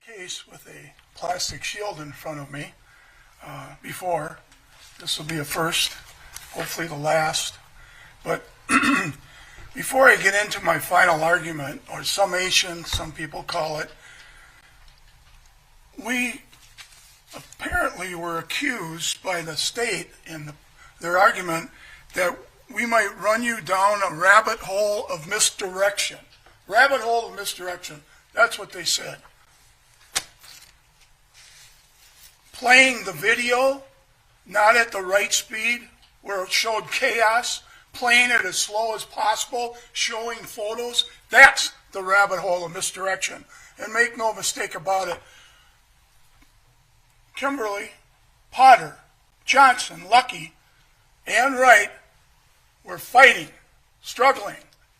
Case with a plastic shield in front of me before. This will be a first, hopefully the last. But before I get into my final argument, or summation, some people call it, we apparently were accused by the state in their argument that we might run you down a rabbit hole of misdirection. Rabbit hole of misdirection. That's what they said. Playing the video, not at the right speed, where it showed chaos, playing it as slow as possible, showing photos, that's the rabbit hole of misdirection. And make no mistake about it, Kimberly, Potter, Johnson, Lucky, and Wright were fighting, struggling,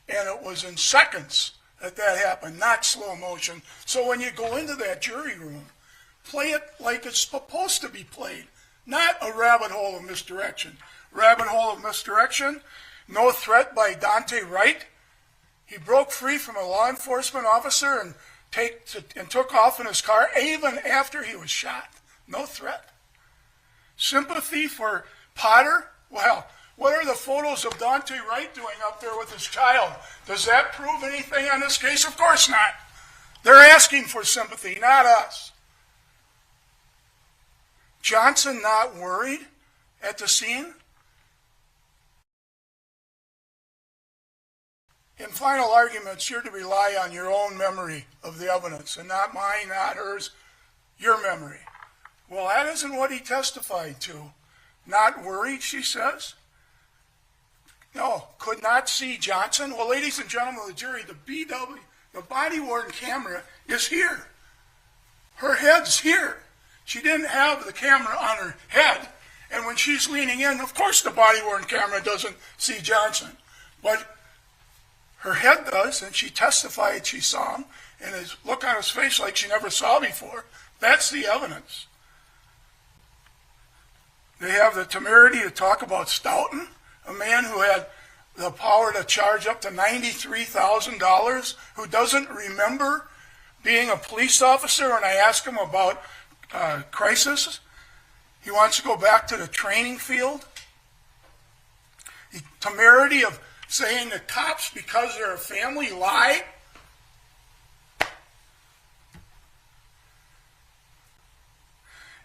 and it was in seconds that happened, not slow motion. So when you go into that jury room, play it like it's supposed to be played, not a rabbit hole of misdirection. Rabbit hole of misdirection, no threat by Daunte Wright. He broke free from a law enforcement officer and took off in his car even after he was shot. No threat. Sympathy for Potter? Well, what are the photos of Daunte Wright doing up there with his child? Does that prove anything on this case? Of course not. They're asking for sympathy, not us. Johnson not worried at the scene? In final arguments, you're to rely on your own memory of the evidence, and not mine, not hers, your memory. Well, that isn't what he testified to. Not worried, she says. No, could not see Johnson. Well, ladies and gentlemen of the jury, the body-worn camera is here. Her head's here. She didn't have the camera on her head, and when she's leaning in, of course the body-worn camera doesn't see Johnson. But her head does, and she testified she saw him, and his look on his face like she never saw before. That's the evidence. They have the temerity to talk about Stoughton, a man who had the power to charge up to $93,000, who doesn't remember being a police officer. When I ask him about crisis, he wants to go back to the training field. The temerity of saying that cops, because they're a family, lie.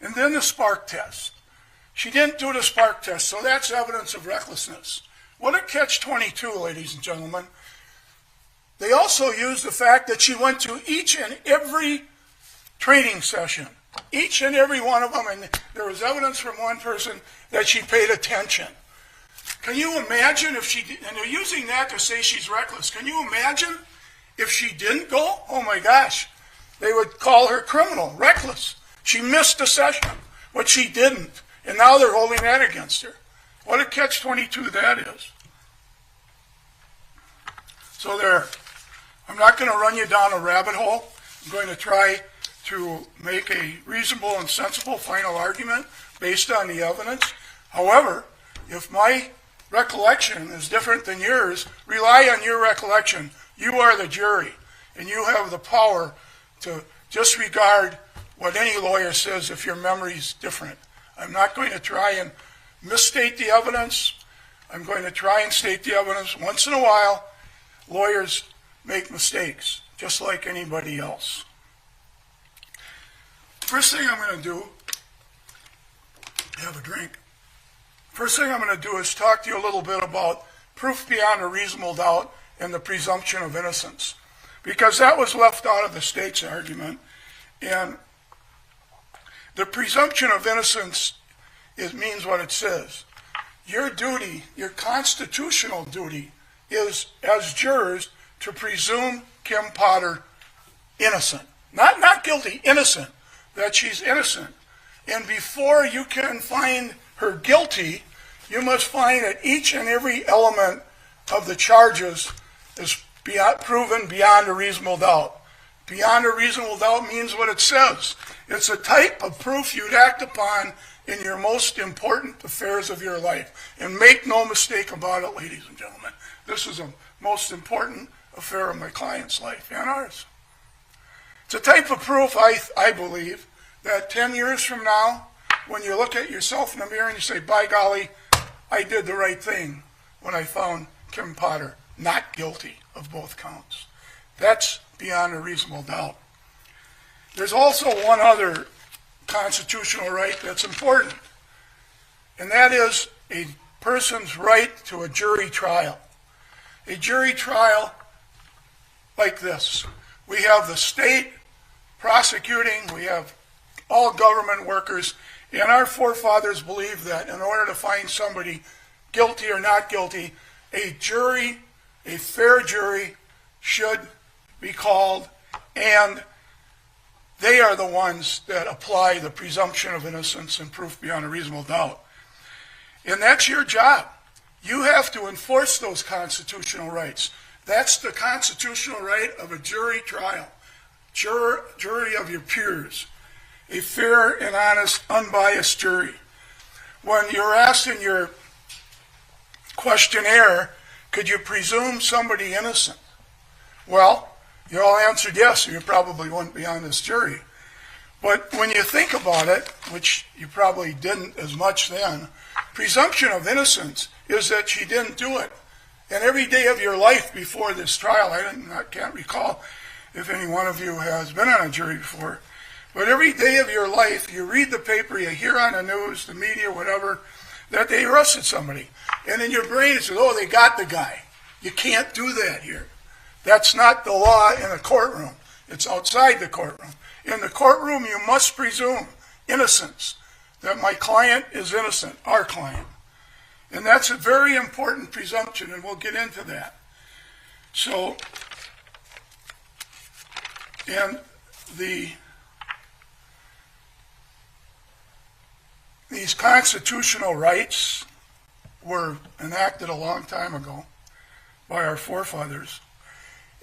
And then the spark test. She didn't do the spark test, so that's evidence of recklessness. What a catch-22, ladies and gentlemen. They also used the fact that she went to each and every training session, each and every one of them, and there was evidence from one person that she paid attention. Can you imagine if she did, and they're using that to say she's reckless. Can you imagine if she didn't go? Oh my gosh, they would call her criminal, reckless. She missed a session, but she didn't. And now they're holding that against her. What a catch-22 that is. So there, I'm not going to run you down a rabbit hole. I'm going to try to make a reasonable and sensible final argument based on the evidence. However, if my recollection is different than yours, rely on your recollection. You are the jury, and you have the power to disregard what any lawyer says if your memory is different. I'm not going to try and misstate the evidence. I'm going to try and state the evidence. Once in a while, lawyers make mistakes, just like anybody else. First thing I'm going to do, have a drink. First thing I'm going to do is talk to you a little bit about proof beyond a reasonable doubt and the presumption of innocence, because that was left out of the state's argument. And the presumption of innocence, it means what it says. Your duty, your constitutional duty, is as jurors to presume Kim Potter innocent. Not guilty, innocent. That she's innocent. And before you can find her guilty, you must find that each and every element of the charges is proven beyond a reasonable doubt. Beyond a reasonable doubt means what it says. It's a type of proof you'd act upon in your most important affairs of your life. And make no mistake about it, ladies and gentlemen. This is a most important affair of my client's life and ours. It's a type of proof, I believe, that 10 years from now, when you look at yourself in the mirror and you say, by golly, I did the right thing when I found Kim Potter not guilty of both counts. That's beyond a reasonable doubt. There's also one other constitutional right that's important, and that is a person's right to a jury trial. A jury trial like this. We have the state prosecuting, we have all government workers, and our forefathers believed that in order to find somebody guilty or not guilty, a jury, a fair jury, should be called, and they are the ones that apply the presumption of innocence and proof beyond a reasonable doubt. And that's your job. You have to enforce those constitutional rights. That's the constitutional right of a jury trial. Jury of your peers. A fair and honest, unbiased jury. When you're asked in your questionnaire, could you presume somebody innocent? Well, you all answered yes, or you probably wouldn't be on this jury. But when you think about it, which you probably didn't as much then, presumption of innocence is that she didn't do it. And every day of your life before this trial, I can't recall if any one of you has been on a jury before, but every day of your life, you read the paper, you hear on the news, the media, whatever, that they arrested somebody. And in your brain it says, oh, they got the guy. You can't do that here. That's not the law in a courtroom. It's outside the courtroom. In the courtroom, you must presume innocence, that my client is innocent, our client. And that's a very important presumption, and we'll get into that. So, and these constitutional rights were enacted a long time ago by our forefathers.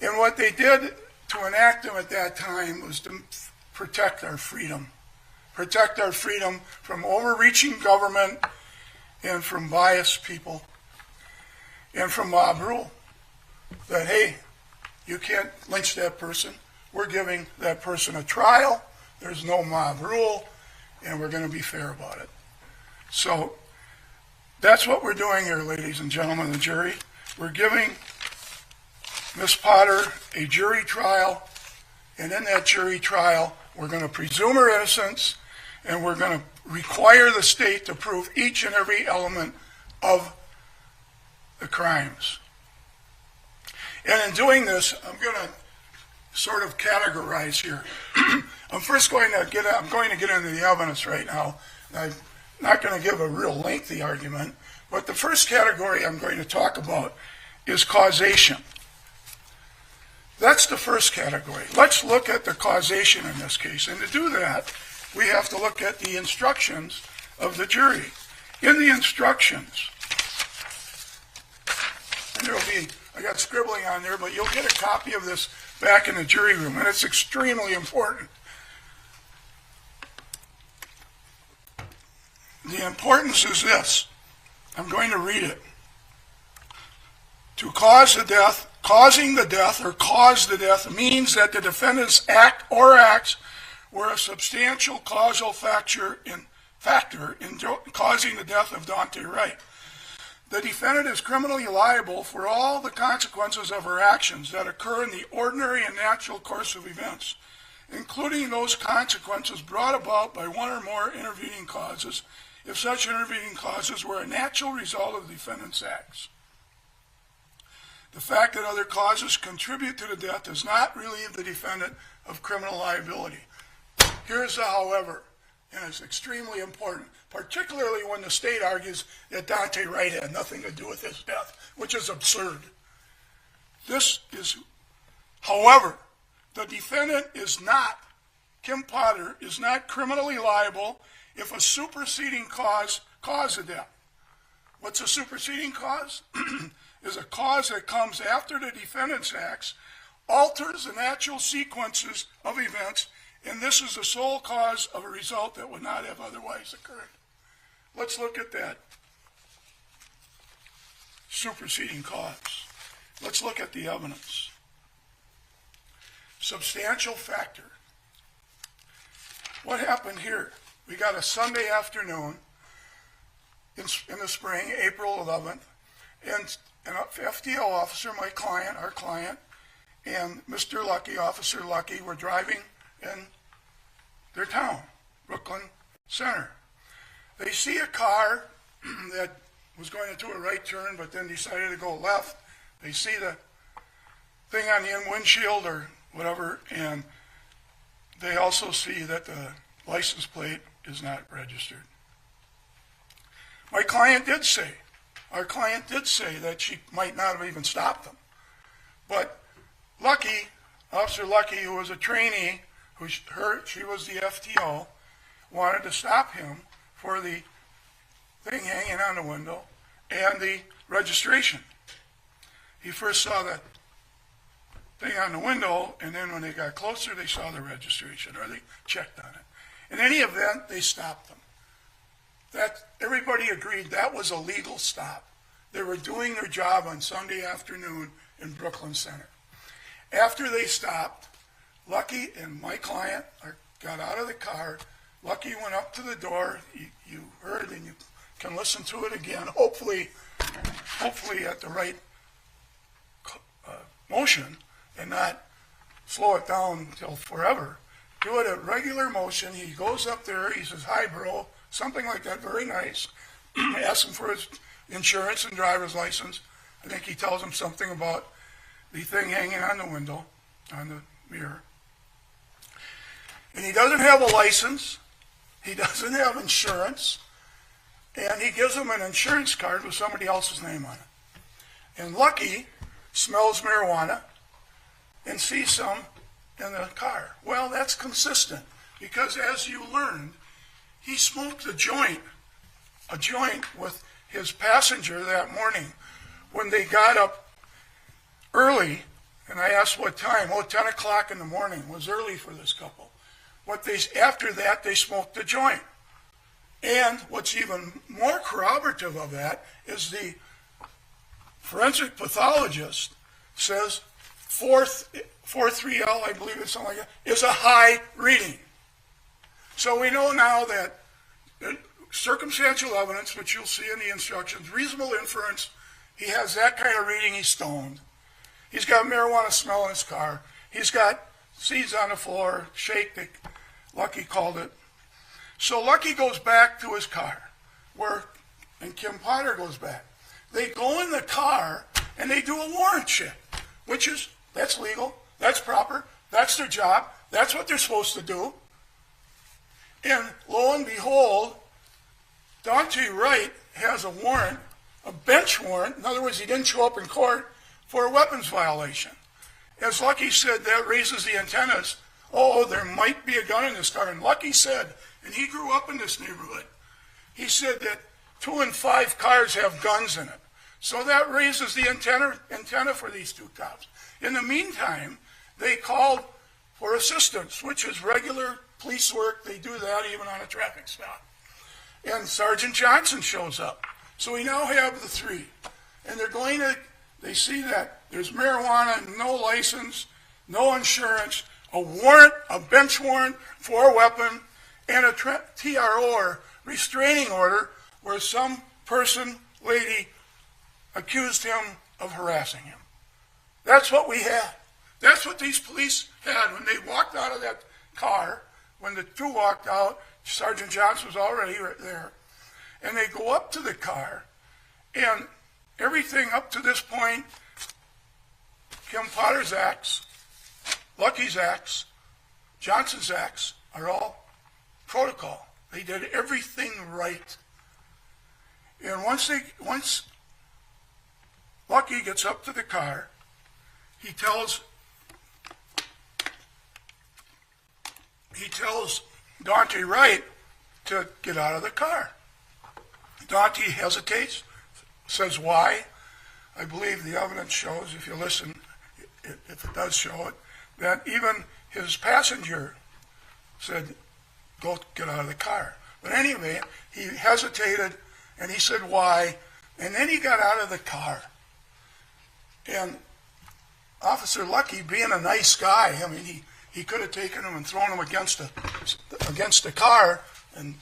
And what they did to enact them at that time was to protect our freedom. Protect our freedom from overreaching government and from biased people and from mob rule. That, hey, you can't lynch that person. We're giving that person a trial. There's no mob rule, and we're going to be fair about it. So that's what we're doing here, ladies and gentlemen of the jury. We're giving Miss Potter a jury trial, and in that jury trial, we're going to presume her innocence, and we're going to require the state to prove each and every element of the crimes. And in doing this, I'm going to sort of categorize here. I'm going to get into the evidence right now. I'm not going to give a real lengthy argument, but the first category I'm going to talk about is causation. That's the first category. Let's look at the causation in this case. And to do that, we have to look at the instructions of the jury. In the instructions, and I got scribbling on there, but you'll get a copy of this back in the jury room, and it's extremely important. The importance is this. I'm going to read it. To cause the death, causing the death, or cause the death means that the defendant's act or acts were a substantial causal factor in causing the death of Daunte Wright. The defendant is criminally liable for all the consequences of her actions that occur in the ordinary and natural course of events, including those consequences brought about by one or more intervening causes, if such intervening causes were a natural result of the defendant's acts. The fact that other causes contribute to the death does not relieve the defendant of criminal liability. Here's the however, and it's extremely important, particularly when the state argues that Daunte Wright had nothing to do with his death, which is absurd. However, the defendant is not, Kim Potter is not criminally liable if a superseding cause caused the death. What's a superseding cause? Is a cause that comes after the defendant's acts, alters the natural sequences of events, and this is the sole cause of a result that would not have otherwise occurred. Let's look at that superseding cause. Let's look at the evidence. Substantial factor. what happened here? We got a Sunday afternoon in the spring, April 11th, and an FTO officer, my client, our client, and Mr. Lucky, Officer Lucky, were driving in their town, Brooklyn Center. They see a car that was going to do a right turn, but then decided to go left. They see the thing on the end windshield or whatever, and they also see that the license plate is not registered. Our client did say that she might not have even stopped them. But Lucky, Officer Lucky, who was a trainee, she was the FTO, wanted to stop him for the thing hanging on the window and the registration. He first saw the thing on the window, and then when they got closer, they saw the registration, or they checked on it. In any event, they stopped them. Everybody agreed that was a legal stop. They were doing their job on Sunday afternoon in Brooklyn Center. After they stopped, Lucky and my client got out of the car. Lucky went up to the door. You heard, and you can listen to it again, hopefully at the right motion, and not slow it down until forever. Do it at regular motion. He goes up there. He says, "Hi, bro," something like that, very nice. Asks him for his insurance and driver's license. I think he tells him something about the thing hanging on the window, on the mirror. And he doesn't have a license. He doesn't have insurance. And he gives him an insurance card with somebody else's name on it. And Lucky smells marijuana and sees some in the car. Well, that's consistent, because as you learned, he smoked a joint with his passenger that morning when they got up early. And I asked what time. 10 o'clock in the morning was early for this couple. After that, they smoked a joint. And what's even more corroborative of that is the forensic pathologist says 4.3L, I believe it's something like that, is a high reading. So we know now that circumstantial evidence, which you'll see in the instructions, reasonable inference, he has that kind of reading, he's stoned. He's got marijuana smell in his car. He's got seeds on the floor, shake, Lucky called it. So Lucky goes back to his car, and Kim Potter goes back. They go in the car and they do a warrant check, that's legal, that's proper, that's their job, that's what they're supposed to do. And lo and behold, Daunte Wright has a warrant, a bench warrant. In other words, he didn't show up in court for a weapons violation. As Lucky said, that raises the antennas. Oh, there might be a gun in this car. And Lucky said, and he grew up in this neighborhood, he said that 2 in 5 cars have guns in it. So that raises the antenna for these two cops. In the meantime, they called for assistance, which is regular police work. They do that even on a traffic stop. And Sergeant Johnson shows up. So we now have the three. And they see that there's marijuana, no license, no insurance, a warrant, a bench warrant for a weapon, and a TRO, or restraining order, where some lady, accused him of harassing him. That's what we had. That's what these police had when they walked out of that car. When the two walked out, Sergeant Johnson was already right there. And they go up to the car, and everything up to this point, Kim Potter's acts, Lucky's acts, Johnson's acts, are all protocol. They did everything right. And once Lucky gets up to the car, he tells Daunte Wright to get out of the car. Daunte hesitates, says why. I believe the evidence shows, if you listen, if it does show it, that even his passenger said, "Go get out of the car." But anyway, he hesitated, and he said why, and then he got out of the car. And Officer Lucky, being a nice guy, I mean, He could have taken him and thrown him against the car and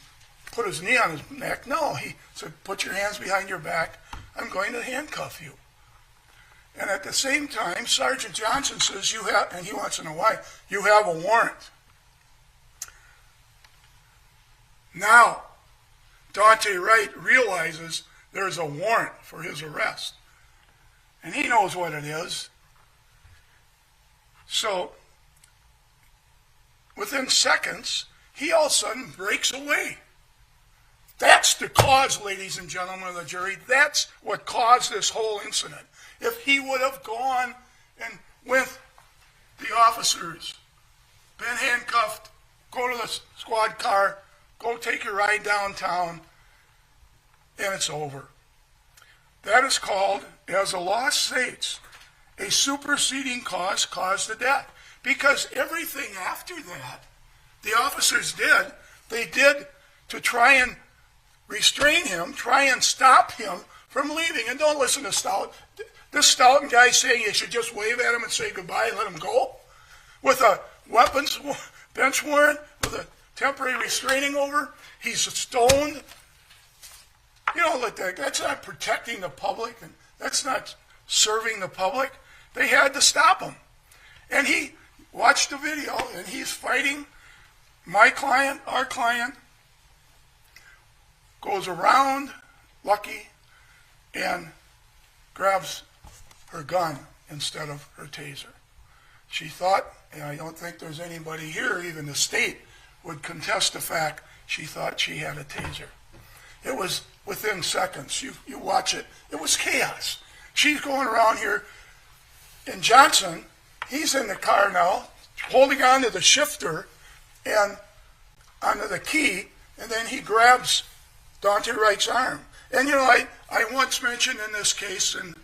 put his knee on his neck. No, he said, put your hands behind your back. I'm going to handcuff you. And at the same time, Sergeant Johnson says, you have, and he wants to know why, you have a warrant. Now, Daunte Wright realizes there's a warrant for his arrest. And he knows what it is. So, within seconds, he all of a sudden breaks away. That's the cause, ladies and gentlemen of the jury. That's what caused this whole incident. If he would have gone and with the officers, been handcuffed, go to the squad car, go take your ride downtown, and it's over. That is called, as the law states, a superseding cause caused the death. Because everything after that, the officers did, they did to try and restrain him, try and stop him from leaving. And don't listen to Stout. This Stoughton guy saying you should just wave at him and say goodbye and let him go? With a weapons bench warrant, with a temporary restraining order, he's stoned. You don't let that, that's not protecting the public, and that's not serving the public. They had to stop him. And he watched the video, and he's fighting. My client, our client, goes around Lucky and grabs her gun instead of her taser. She thought, and I don't think there's anybody here, even the state, would contest the fact she thought she had a taser. It was within seconds. You watch it. It was chaos. She's going around here, and Johnson, he's in the car now, holding on to the shifter and onto the key, and then he grabs Daunte Wright's arm. And you know, I once mentioned in this case, and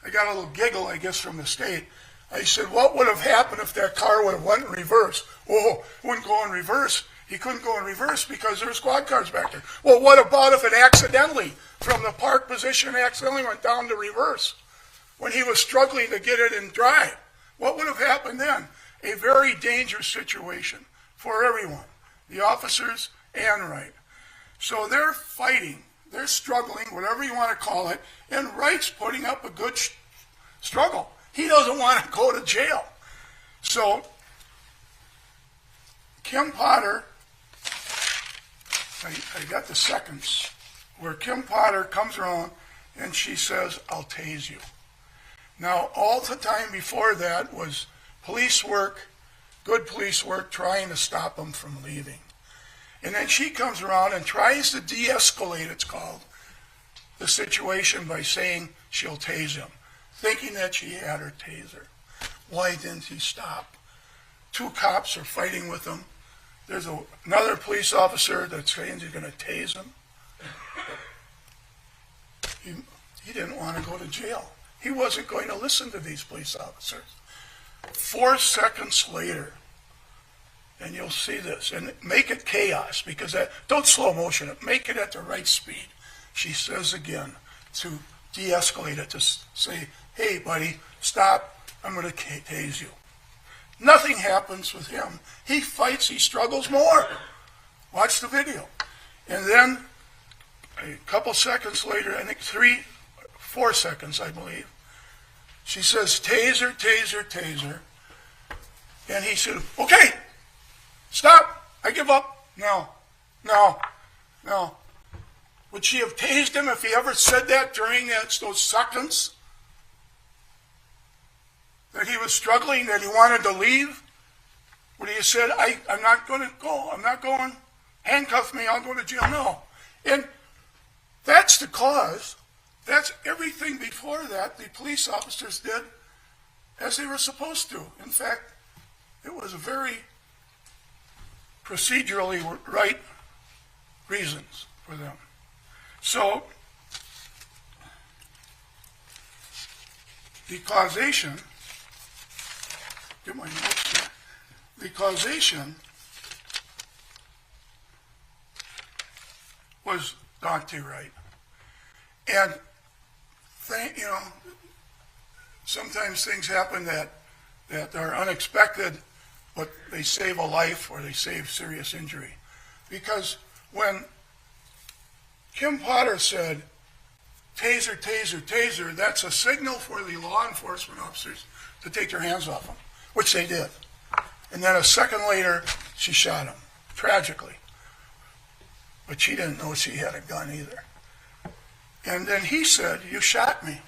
I got a little giggle, I guess, from the state. I said, what would have happened if that car would have went in reverse? Oh, it wouldn't go in reverse. He couldn't go in reverse because there were squad cars back there. Well, what about if it accidentally, from the park position, accidentally went down to reverse when he was struggling to get it in drive? What would have happened then? A very dangerous situation for everyone, the officers and Wright. So they're fighting, they're struggling, whatever you want to call it, and Wright's putting up a good struggle. He doesn't want to go to jail. So Kim Potter, I got the seconds, where Kim Potter comes around and she says, I'll tase you. Now, all the time before that was police work, good police work, trying to stop him from leaving. And then she comes around and tries to de-escalate, it's called, the situation by saying she'll tase him, thinking that she had her taser. Why didn't he stop? Two cops are fighting with him. There's another police officer that's saying he's going to tase him. He didn't want to go to jail. He wasn't going to listen to these police officers. 4 seconds later, and you'll see this, and make it chaos, because don't slow motion it, make it at the right speed. She says again, to de-escalate it, to say, hey buddy, stop, I'm going to tase you. Nothing happens with him. He fights, he struggles more. Watch the video. And then, a couple seconds later, I think 4 seconds, I believe, she says, taser, taser, taser. And he said, okay, stop, I give up. No. Would she have tased him if he ever said that during those seconds? That he was struggling, that he wanted to leave? Would he have said, I'm not going to go, I'm not going, handcuff me, I'll go to jail? No. And that's the cause. That's everything before that the police officers did as they were supposed to. In fact, it was a very procedurally right reasons for them. So, the causation, get my notes here, the causation was Daunte Wright. And, sometimes things happen that are unexpected, but they save a life or they save serious injury. Because when Kim Potter said, taser, taser, taser, that's a signal for the law enforcement officers to take their hands off him, which they did. And then a second later, she shot him, tragically. But she didn't know she had a gun either. And then he said, you shot me.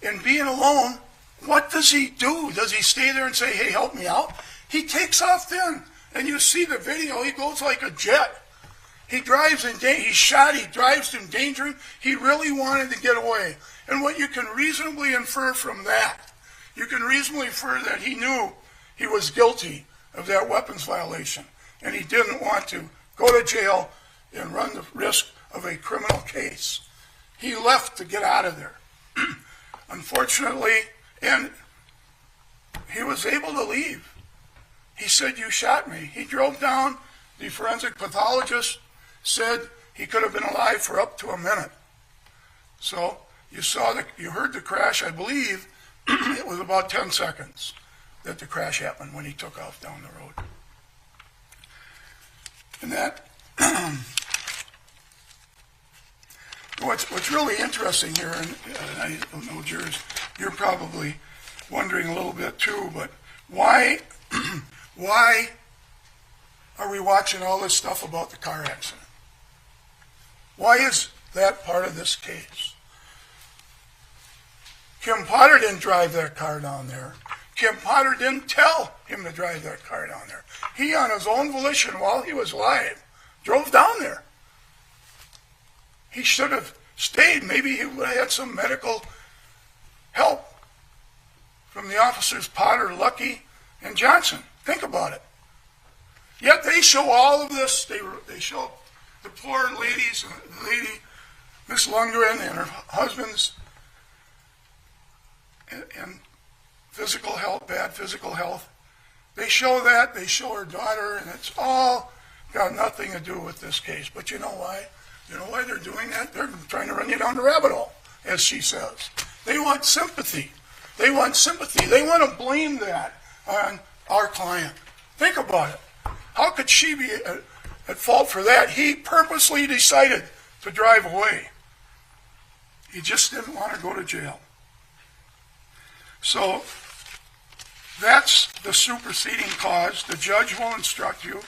And being alone, what does he do? Does he stay there and say, hey, help me out? He takes off then. And you see the video, he goes like a jet. He drives in danger. He's shot. He drives in danger. He really wanted to get away. And what you can reasonably infer from that, you can reasonably infer that he knew he was guilty of that weapons violation. And he didn't want to go to jail and run the risk of a criminal case. He left to get out of there. Unfortunately, and he was able to leave. He said, you shot me. He drove down. The forensic pathologist said he could have been alive for up to a minute. So you heard the crash. I believe it was about 10 seconds that the crash happened when he took off down the road. And that, what's really interesting here, and I don't know, jurors, you're probably wondering a little bit too, but why are we watching all this stuff about the car accident? Why is that part of this case? Kim Potter didn't drive that car down there. Kim Potter didn't tell him to drive that car down there. He, on his own volition, while he was alive, drove down there. He should have stayed. Maybe he would have had some medical help from the officers Potter, Lucky, and Johnson. Think about it. Yet they show all of this. They show the poor ladies, the lady, Miss Lundgren, and her husband's and physical health, bad physical health. They show that. They show her daughter, and it's all got nothing to do with this case. But you know why? You know why they're doing that? They're trying to run you down the rabbit hole, as she says. They want sympathy. They want sympathy. They want to blame that on our client. Think about it. How could she be at fault for that? He purposely decided to drive away. He just didn't want to go to jail. So that's the superseding cause. The judge will instruct you,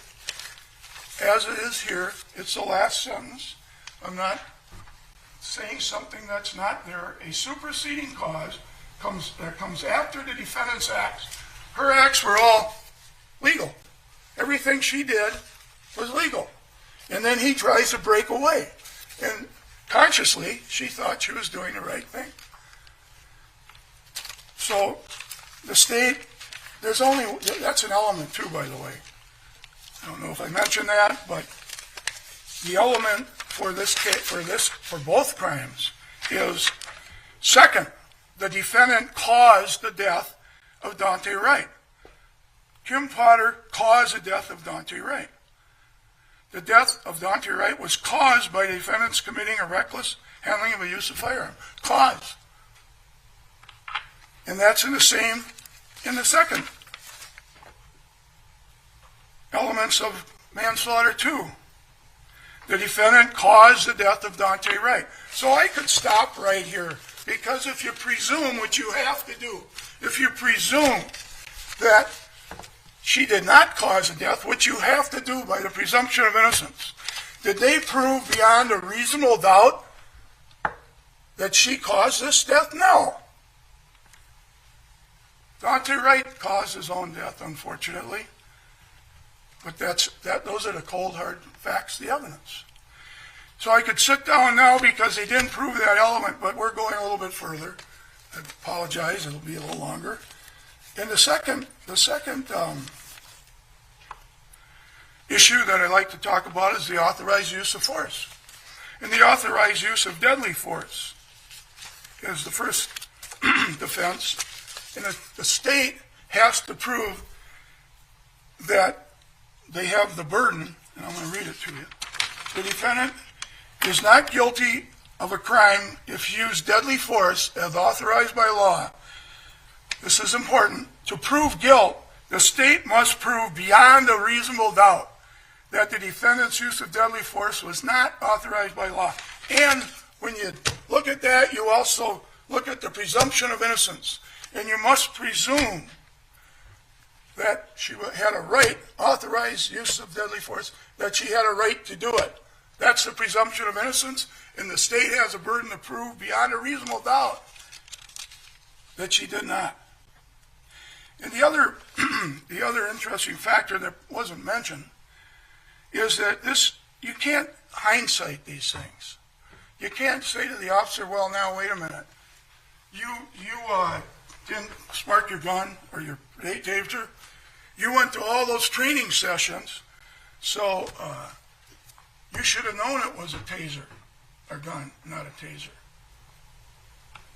as it is here. It's the last sentence. I'm not saying something that's not there. A superseding cause that comes after the defendant's acts. Her acts were all legal. Everything she did was legal. And then he tries to break away. And consciously, she thought she was doing the right thing. So the state, that's an element too, by the way. I don't know if I mentioned that, but the element for this case, for both crimes is, second, the defendant caused the death of Daunte Wright. Kim Potter caused the death of Daunte Wright. The death of Daunte Wright was caused by the defendants committing a reckless handling of a use of firearm. Cause. And that's in the second elements of manslaughter too. The defendant caused the death of Daunte Wright. So I could stop right here, because if you presume, which you have to do, if you presume that she did not cause the death, which you have to do by the presumption of innocence, did they prove beyond a reasonable doubt that she caused this death? No. Daunte Wright caused his own death, unfortunately. But those are the cold, hard facts, the evidence. So I could sit down now because they didn't prove that element, but we're going a little bit further. I apologize, it'll be a little longer. And the second issue that I'd like to talk about is the authorized use of force. And the authorized use of deadly force is the first defense. And the state has to prove that they have the burden, and I'm going to read it to you. The defendant is not guilty of a crime if he used deadly force as authorized by law. This is important. To prove guilt, The state must prove beyond a reasonable doubt that the defendant's use of deadly force was not authorized by law. And when you look at that, you also look at the presumption of innocence. And you must presume that she had a right, authorized use of deadly force, that she had a right to do it. That's the presumption of innocence, and the state has a burden to prove beyond a reasonable doubt that she did not. And the other interesting factor that wasn't mentioned is that you can't hindsight these things. You can't say to the officer, well, now, wait a minute. You didn't spark your gun or your taser. You went to all those training sessions, so you should have known it was a taser, or gun, not a taser.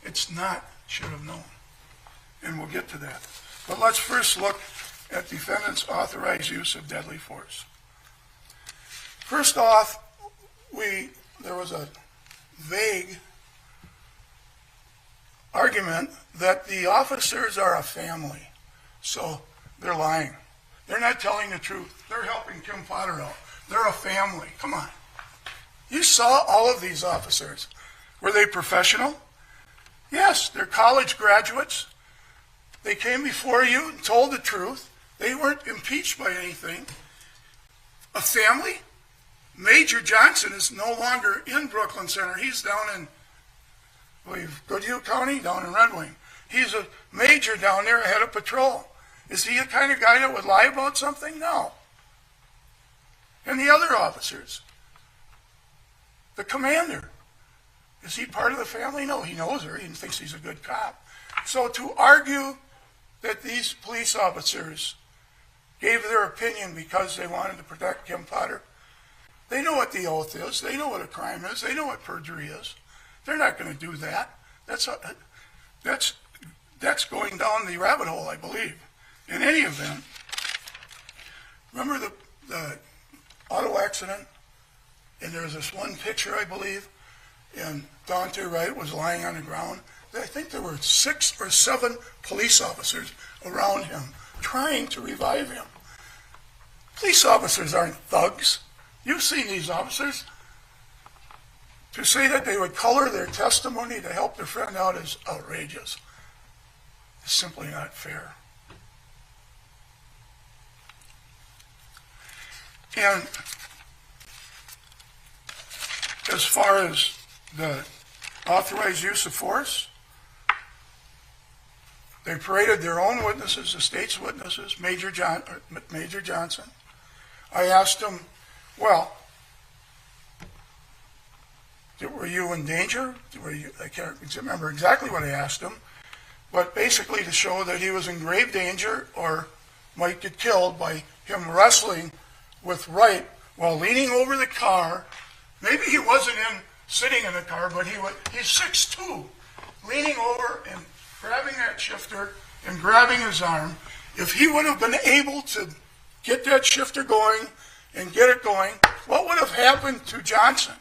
It's not should have known, and we'll get to that. But let's first look at defendant's authorized use of deadly force. First off, there was a vague argument that the officers are a family, so they're lying. They're not telling the truth. They're helping Kim Potter out. They're a family. Come on. You saw all of these officers. Were they professional? Yes, they're college graduates. They came before you and told the truth. They weren't impeached by anything. A family? Major Johnson is no longer in Brooklyn Center. He's down in Goodhue County, down in Red Wing. He's a major down there, head of patrol. Is he the kind of guy that would lie about something? No. And the other officers? The commander. Is he part of the family? No, he knows her. He thinks he's a good cop. So to argue that these police officers gave their opinion because they wanted to protect Kim Potter, they know what the oath is. They know what a crime is. They know what perjury is. They're not going to do that. That's going down the rabbit hole, I believe. In any event, remember the auto accident? And there's this one picture, I believe, and Daunte Wright was lying on the ground. I think there were 6 or 7 police officers around him trying to revive him. Police officers aren't thugs. You've seen these officers. To say that they would color their testimony to help their friend out is outrageous. It's simply not fair. And as far as the authorized use of force, they paraded their own witnesses, the state's witnesses, Major Johnson. I asked him, well, were you in danger? I can't remember exactly what I asked him, but basically to show that he was in grave danger or might get killed by him wrestling with Wright while leaning over the car. Maybe he wasn't sitting in the car, but he's 6'2", leaning over and grabbing that shifter and grabbing his arm. If he would have been able to get that shifter going and get it going, what would have happened to Johnson?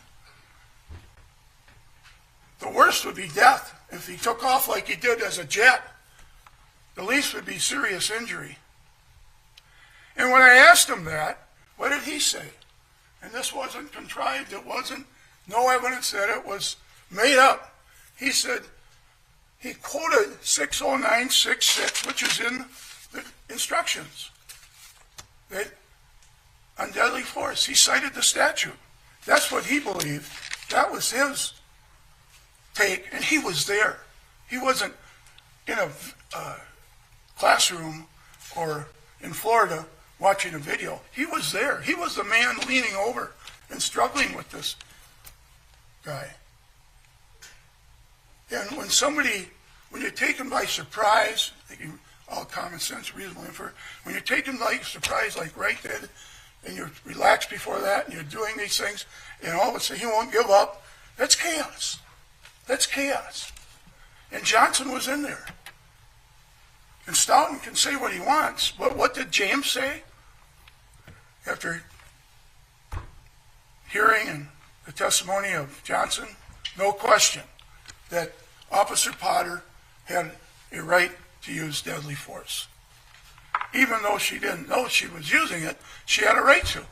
The worst would be death. If he took off like he did as a jet, the least would be serious injury. And when I asked him that, what did he say? And this wasn't contrived. It wasn't, no evidence that it was made up. He said, he quoted 60966, which is in the instructions, that on deadly force. He cited the statute. That's what he believed. That was his take, and he was there. He wasn't in a classroom or in Florida watching a video. He was there. He was the man leaning over and struggling with this guy. And when you're taken by surprise, thinking all common sense, reasonable infer, when you're taken by surprise like Wright did, and you're relaxed before that, and you're doing these things, and all of a sudden he won't give up, that's chaos. That's chaos. And Johnson was in there. And Stoughton can say what he wants, but what did James say? After hearing the testimony of Johnson, no question that Officer Potter had a right to use deadly force. even though she didn't know she was using it, she had a right to.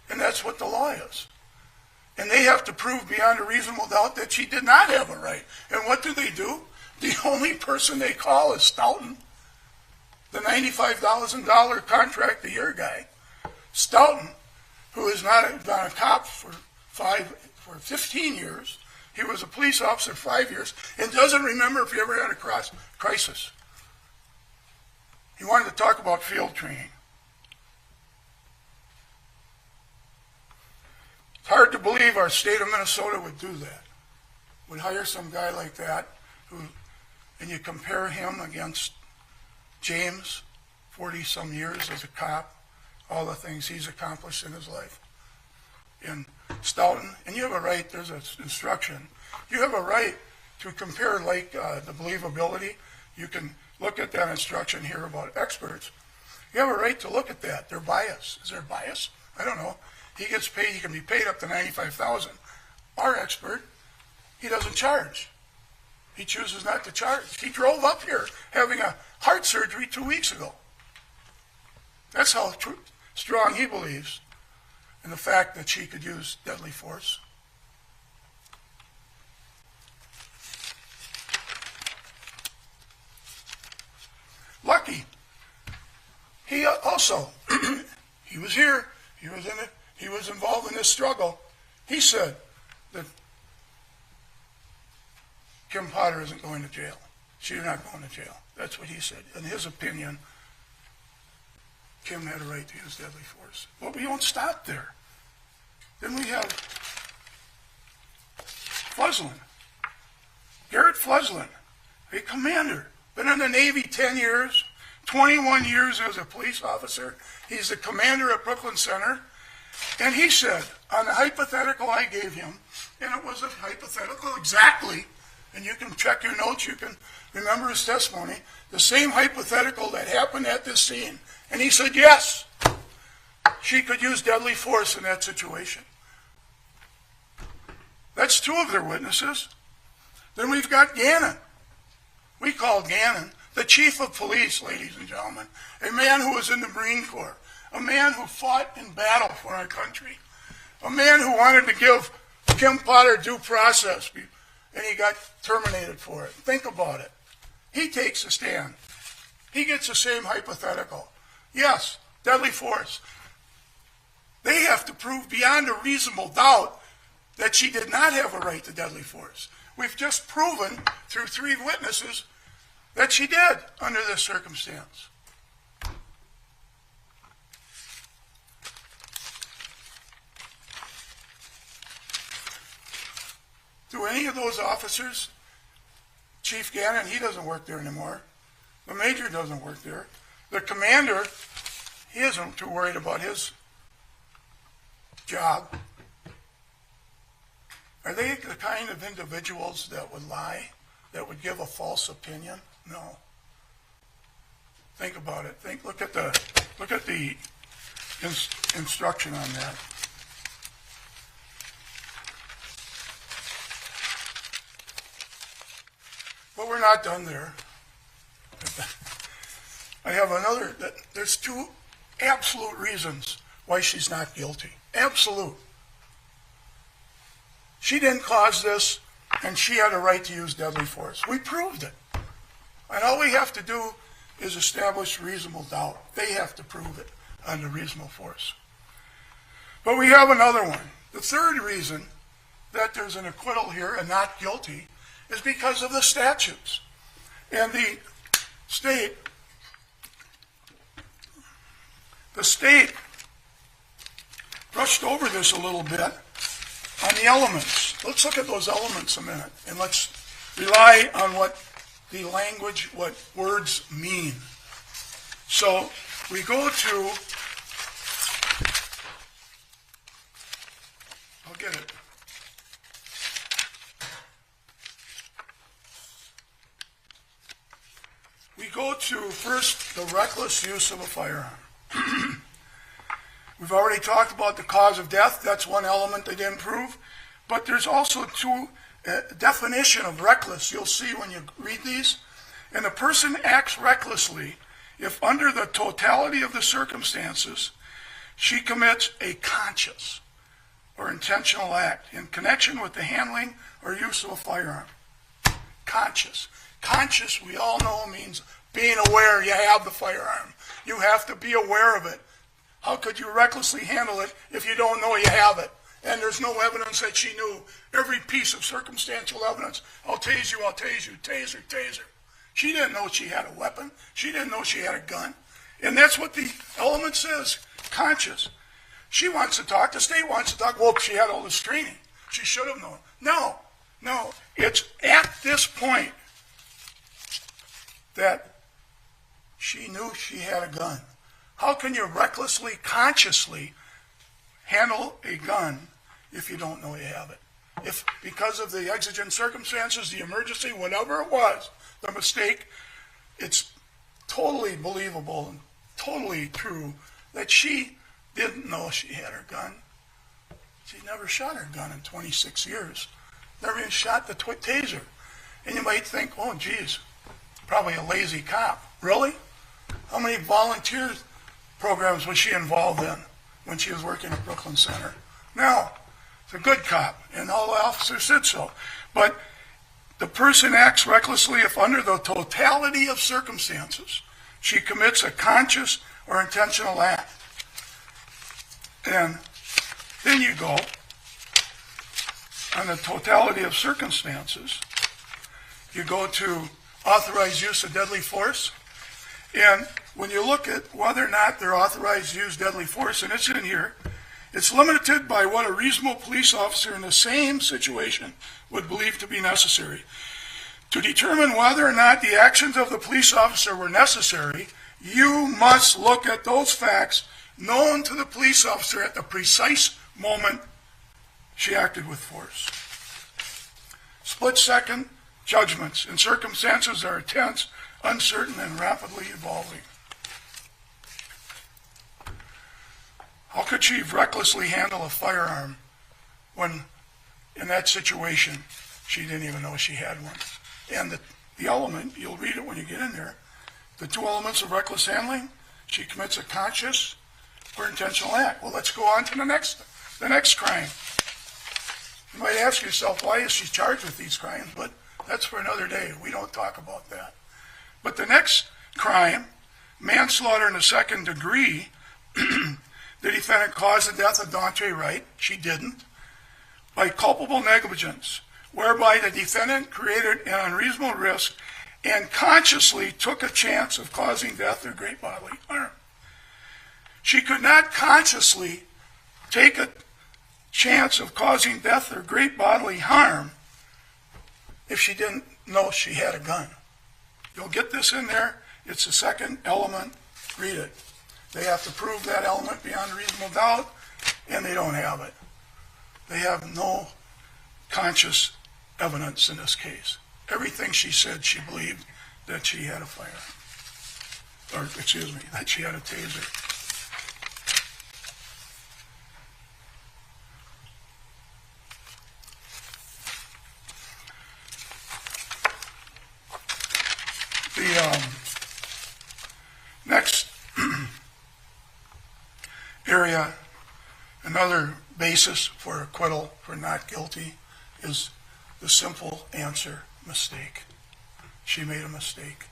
And that's what the law is. And they have to prove beyond a reasonable doubt that she did not have a right. And what do? The only person they call is Stoughton, the $95,000 contract a year guy. Stoughton, who has not been a cop for 15 years. He was a police officer 5 years and doesn't remember if he ever had a crisis. He wanted to talk about field training. It's hard to believe our state of Minnesota would do that. Would hire some guy like that, and you compare him against James, 40-some years as a cop, all the things he's accomplished in his life. And Stoughton, and you have a right, there's an instruction, you have a right to compare like the believability. You can look at that instruction here about experts. You have a right to look at that. Their bias. Is there bias? I don't know. He gets paid, he can be paid up to $95,000. Our expert, he doesn't charge. He chooses not to charge. He drove up here having a heart surgery 2 weeks ago. That's how strong he believes in the fact that she could use deadly force. Lucky. He also, he was here, he was in it, he was involved in this struggle. He said that Kim Potter isn't going to jail. She's not going to jail. That's what he said. In his opinion, Kim had a right to use deadly force. But we don't stop there. Then we have Fluslin. Garrett Fluslin, a commander, been in the Navy 10 years, 21 years as a police officer. He's the commander at Brooklyn Center. And he said, on the hypothetical I gave him, and it was a hypothetical exactly, and you can check your notes, you can remember his testimony, the same hypothetical that happened at this scene. And he said, yes, she could use deadly force in that situation. That's two of their witnesses. Then we've got Gannon. We call Gannon the chief of police, ladies and gentlemen, a man who was in the Marine Corps, a man who fought in battle for our country, a man who wanted to give Kim Potter due process, and he got terminated for it. Think about it. He takes a stand. He gets the same hypothetical. Yes, deadly force. They have to prove beyond a reasonable doubt that she did not have a right to deadly force. We've just proven through 3 witnesses that she did under this circumstance. Do any of those officers, Chief Gannon, he doesn't work there anymore. The major doesn't work there. The commander, he isn't too worried about his job. Are they the kind of individuals that would lie, that would give a false opinion? No. Think about it. Look at the instruction on that. But we're not done there. I have another. There's 2 absolute reasons why she's not guilty. Absolute. She didn't cause this, and she had a right to use deadly force. We proved it. And all we have to do is establish reasonable doubt. They have to prove it under reasonable force. But we have another one. The third reason that there's an acquittal here and not guilty is because of the statutes. And the state brushed over this a little bit on the elements. Let's look at those elements a minute, and let's rely on what the language, what words mean. So we go to, I'll get it. We go to first the reckless use of a firearm. We've already talked about the cause of death. That's one element they didn't prove. But there's also 2 definition of reckless. You'll see when you read these. And a person acts recklessly if under the totality of the circumstances, she commits a conscious or intentional act in connection with the handling or use of a firearm. Conscious. Conscious, we all know, means being aware you have the firearm. You have to be aware of it. How could you recklessly handle it if you don't know you have it? And there's no evidence that she knew. Every piece of circumstantial evidence, I'll tase you, taser, taser. She didn't know she had a weapon. She didn't know she had a gun. And that's what the element says, conscious. She wants to talk, the state wants to talk, well, she had all this training. She should have known. No. It's at this point that she knew she had a gun. How can you recklessly, consciously handle a gun if you don't know you have it? If because of the exigent circumstances, the emergency, whatever it was, the mistake, it's totally believable and totally true that she didn't know she had her gun. She never shot her gun in 26 years. Never even shot the taser. And you might think, oh, geez, probably a lazy cop. Really? How many volunteer programs was she involved in when she was working at Brooklyn Center? No. It's a good cop, and all the officers said so. But the person acts recklessly if under the totality of circumstances she commits a conscious or intentional act. And then you go on the totality of circumstances. You go to authorized use of deadly force. And when you look at whether or not they're authorized to use deadly force, and it's in here, it's limited by what a reasonable police officer in the same situation would believe to be necessary. To determine whether or not the actions of the police officer were necessary, you must look at those facts known to the police officer at the precise moment she acted with force. Split-second judgments in circumstances that are tense, uncertain, and rapidly evolving. How could she recklessly handle a firearm when, in that situation, she didn't even know she had one? And the element, you'll read it when you get in there, the two elements of reckless handling, she commits a conscious or intentional act. Well, let's go on to the next crime. You might ask yourself, why is she charged with these crimes? But that's for another day. We don't talk about that. But the next crime, manslaughter in the second degree, the defendant caused the death of Daunte Wright. She didn't. By culpable negligence, whereby the defendant created an unreasonable risk and consciously took a chance of causing death or great bodily harm. She could not consciously take a chance of causing death or great bodily harm if she didn't know she had a gun. You'll get this in there. It's the second element. Read it. They have to prove that element beyond a reasonable doubt, and they don't have it. They have no conscious evidence in this case. Everything she said, she believed that she had a firearm. Or, excuse me, that she had a taser. The next area, another basis for acquittal for not guilty, is the simple answer, mistake. She made a mistake.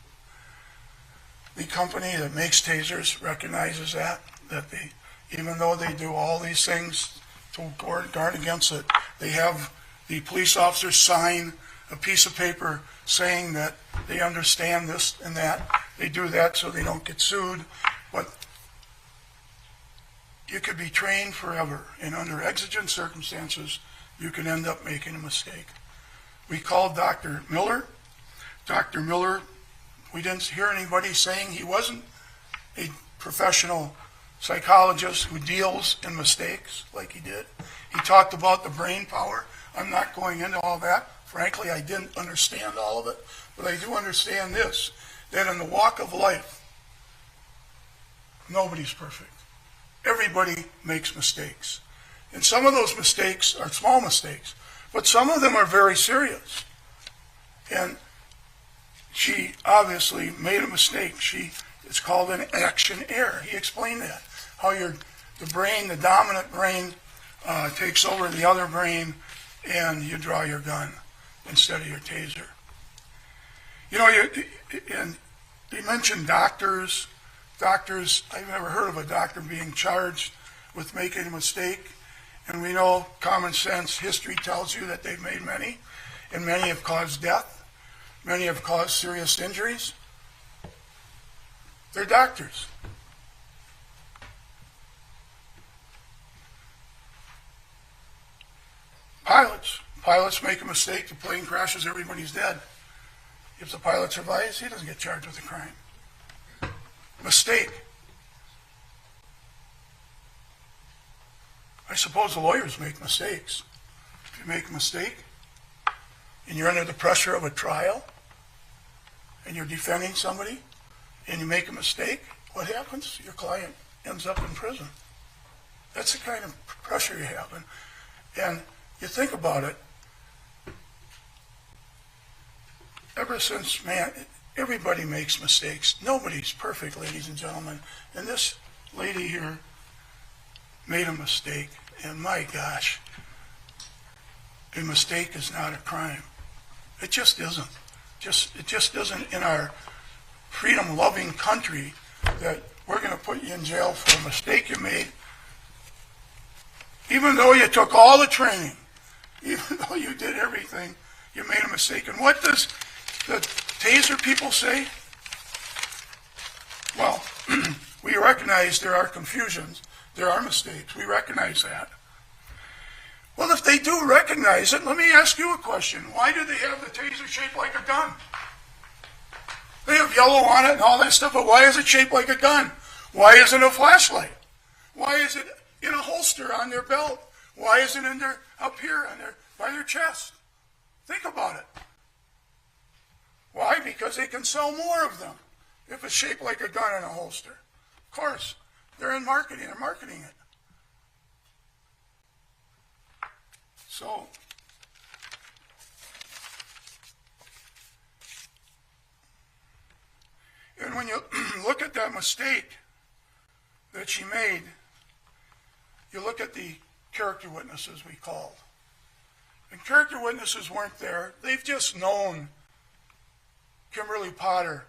The company that makes tasers recognizes that they, even though they do all these things to guard against it, they have the police officers sign a piece of paper saying that they understand this and that. They do that so they don't get sued. But you could be trained forever, and under exigent circumstances, you can end up making a mistake. We called Dr. Miller. Dr. Miller, we didn't hear anybody saying he wasn't a professional psychologist who deals in mistakes like he did. He talked about the brain power. I'm not going into all that. Frankly, I didn't understand all of it, but I do understand this, that in the walk of life, nobody's perfect. Everybody makes mistakes. And some of those mistakes are small mistakes, but some of them are very serious. And she obviously made a mistake. She It's called an action error. He explained that, how the brain, the dominant brain, takes over the other brain, and you draw your gun instead of your taser. You know, and they mentioned doctors. Doctors, I've never heard of a doctor being charged with making a mistake. And we know, common sense, history tells you that they've made many, and many have caused death. Many have caused serious injuries. They're doctors. Pilots make a mistake, the plane crashes, everybody's dead. If the pilot survives, he doesn't get charged with a crime. Mistake. I suppose the lawyers make mistakes. If you make a mistake, and you're under the pressure of a trial, and you're defending somebody, and you make a mistake, what happens? Your client ends up in prison. That's the kind of pressure you have. And you think about it, ever since, man, everybody makes mistakes. Nobody's perfect, ladies and gentlemen. And this lady here made a mistake. And my gosh, a mistake is not a crime. It just isn't. It just isn't in our freedom-loving country that we're going to put you in jail for a mistake you made, even though you took all the training, even though you did everything, you made a mistake. And what does the Taser people say? Well, we recognize there are confusions, there are mistakes. We recognize that. Well, if they do recognize it, let me ask you a question. Why do they have the Taser shaped like a gun? They have yellow on it and all that stuff, but why is it shaped like a gun? Why isn't it a flashlight? Why is it in a holster on their belt? Why isn't it up here by their chest? Think about it. Why? Because they can sell more of them if it's shaped like a gun in a holster. Of course, they're in marketing. They're marketing it. So, and when you look at that mistake that she made, you look at the character witnesses we called. And character witnesses weren't there. They've just known Kimberly Potter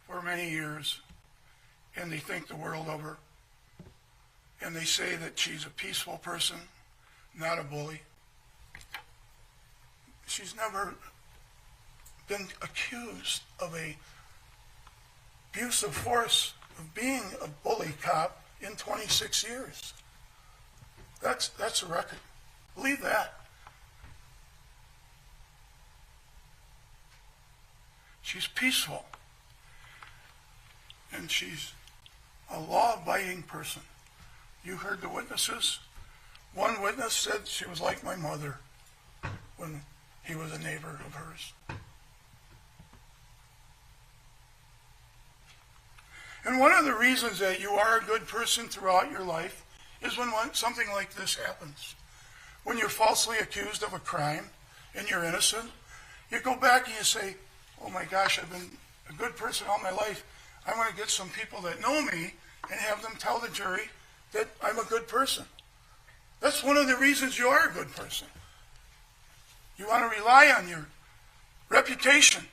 for many years, and they think the world of her. And they say that she's a peaceful person, not a bully. She's never been accused of a abuse of force, of being a bully cop in 26 years. That's a record. Believe that. She's peaceful. And she's a law-abiding person. You heard the witnesses. One witness said she was like my mother when he was a neighbor of hers. And one of the reasons that you are a good person throughout your life is when something like this happens. When you're falsely accused of a crime and you're innocent, you go back and you say, oh my gosh, I've been a good person all my life. I want to get some people that know me and have them tell the jury that I'm a good person. That's one of the reasons you are a good person. You want to rely on your reputation.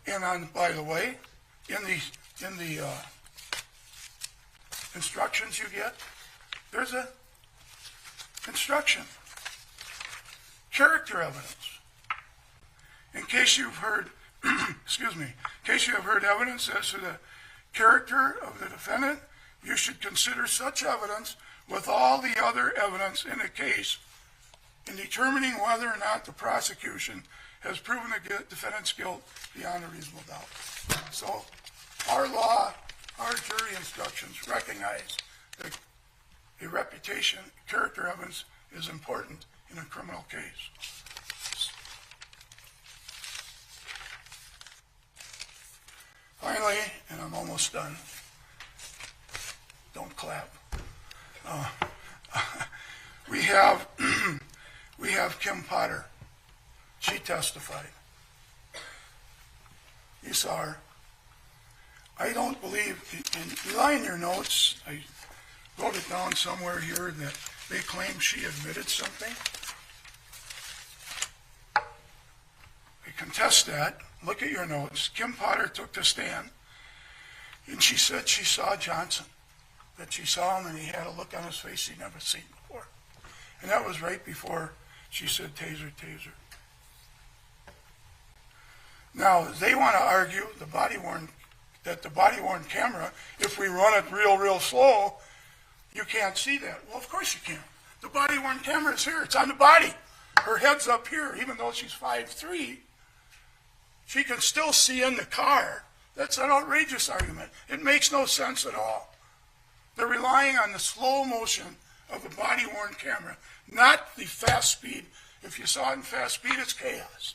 And on, by the way, in the instructions you get, there's a instruction. Character evidence. In case you've heard, excuse me, in case you have heard evidence as to the character of the defendant, you should consider such evidence with all the other evidence in the case in determining whether or not the prosecution has proven the defendant's guilt beyond a reasonable doubt. So our law, our jury instructions recognize that a reputation, character evidence is important in a criminal case. Finally, and I'm almost done. Don't clap. We have Kim Potter. She testified. You saw her. I don't believe, and rely on your notes, I wrote it down somewhere here that they claim she admitted something. I contest that. Look at your notes. Kim Potter took the stand, and she said she saw Johnson, that she saw him and he had a look on his face she'd never seen before. And that was right before she said, taser, taser. Now, they want to argue that the body-worn camera, if we run it real slow, you can't see that. Well, of course you can. The body-worn camera is here. It's on the body. Her head's up here. Even though she's 5'3", she can still see in the car. That's an outrageous argument. It makes no sense at all. They're relying on the slow motion of the body-worn camera, not the fast speed. If you saw it in fast speed, it's chaos.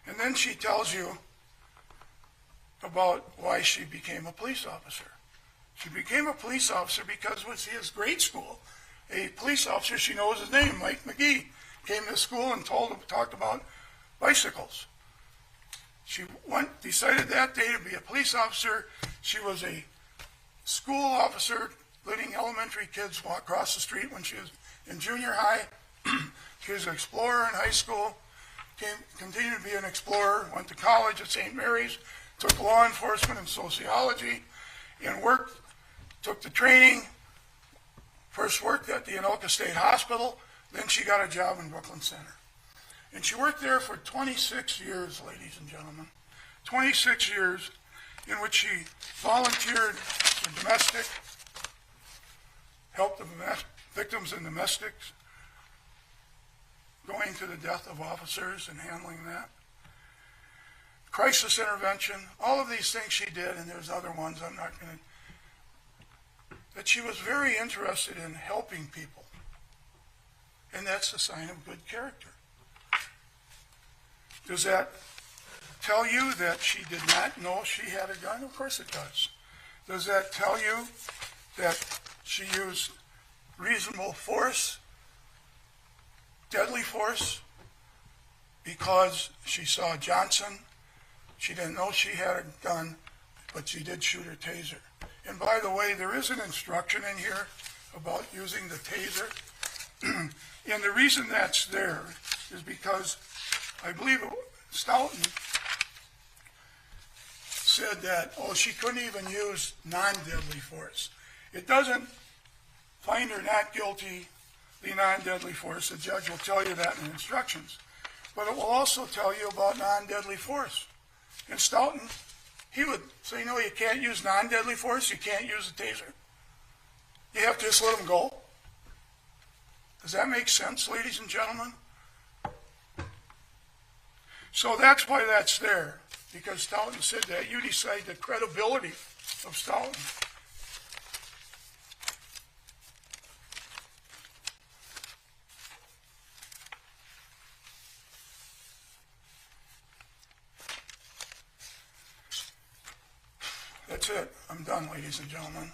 And then she tells you about why she became a police officer. She became a police officer because with his grade school, a police officer, she knows his name, Mike McGee, came to school and talked about bicycles. She decided that day to be a police officer. She was a school officer letting elementary kids walk across the street when she was in junior high. She was an explorer in high school, continued to be an explorer, went to college at St. Mary's, took law enforcement and sociology, and took the training, first worked at the Anoka State Hospital, then she got a job in Brooklyn Center. And she worked there for 26 years, ladies and gentlemen. 26 years in which she volunteered for domestic, helped the victims in domestics, going to the death of officers and handling that. Crisis intervention, all of these things she did, and there's other ones I'm not going to, that she was very interested in helping people. And that's a sign of good character. Does that tell you that she did not know she had a gun? Of course it does. Does that tell you that she used reasonable force, deadly force, because she saw Johnson? She didn't know she had a gun, but she did shoot her taser. And by the way, there is an instruction in here about using the taser. And the reason that's there is because I believe Stoughton said that, she couldn't even use non-deadly force. It doesn't find her not guilty, the non-deadly force. The judge will tell you that in the instructions. But it will also tell you about non-deadly force. And Stoughton, he would say, no, you can't use non-deadly force, you can't use the taser. You have to just let them go. Does that make sense, ladies and gentlemen? So that's why that's there, because Stoughton said that. You decide the credibility of Stoughton. That's it. I'm done, ladies and gentlemen.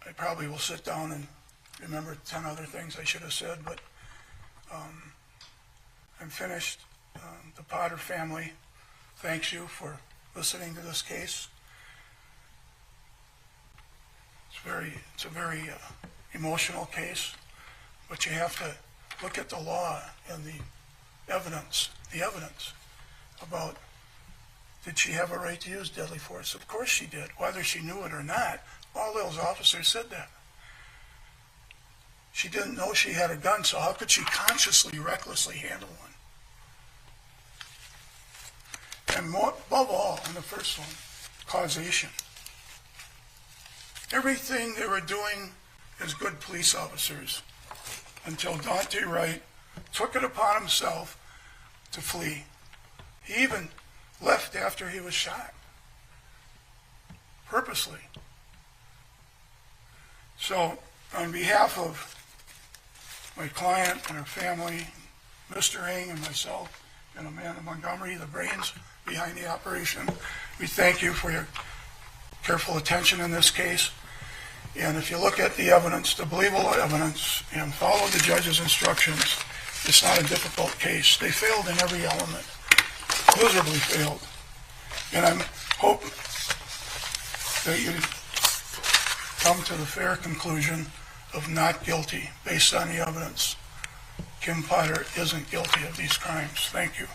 I probably will sit down and remember 10 other things I should have said, but I'm finished. The Potter family thanks you for listening to this case. It's a very emotional case, but you have to look at the law and the evidence about, did she have a right to use deadly force? Of course she did, whether she knew it or not. All those officers said that. She didn't know she had a gun, so how could she consciously, recklessly handle one? And above all, in the first one, causation. Everything they were doing as good police officers until Daunte Wright took it upon himself to flee. He even left after he was shot, purposely. So, on behalf of my client and her family, Mr. Ng and myself, and Amanda Montgomery, the brains behind the operation, we thank you for your careful attention in this case. And if you look at the evidence, the believable evidence, and follow the judge's instructions, it's not a difficult case. They failed in every element, miserably failed. And I hope that you come to the fair conclusion of not guilty based on the evidence. Kim Potter isn't guilty of these crimes. Thank you.